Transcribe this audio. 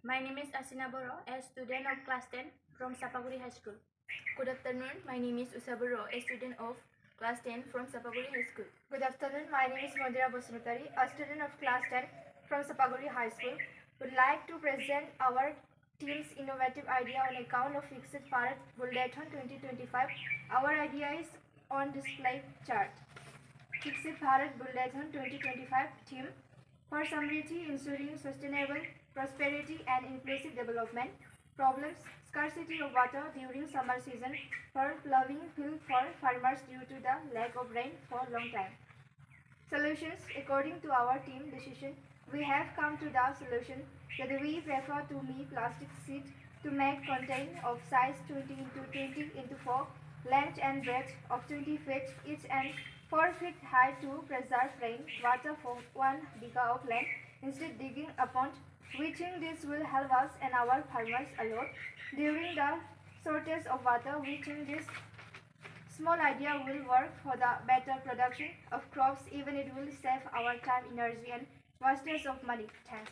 My name is Asina Boro, a student of class 10 from Sapaguri High School. Good afternoon. My name is Usha Boro, a student of class 10 from Sapaguri High School. Good afternoon. My name is Mandira Bosnutari, a student of class 10 from Sapaguri High School. Would like to present our team's innovative idea on account of Fixed Bharat Bulletin 2025. Our idea is on display chart. Fixed Bharat Bulletin 2025 theme for Samriddhi, ensuring sustainable prosperity and inclusive development. Problems: scarcity of water during summer season, for ploughing field for farmers due to the lack of rain for a long time. Solutions: according to our team decision, we have come to the solution that we prefer to make plastic sheet to make contain of size 20 into 20 into 4, length and breadth of 20 feet each and 4 feet high to preserve rain water for 1 biga of land instead digging a pond. We think this will help us and our farmers a lot during the shortage of water. We think this small idea will work for the better production of crops. Even it will save our time, energy and wastage of money. Thanks.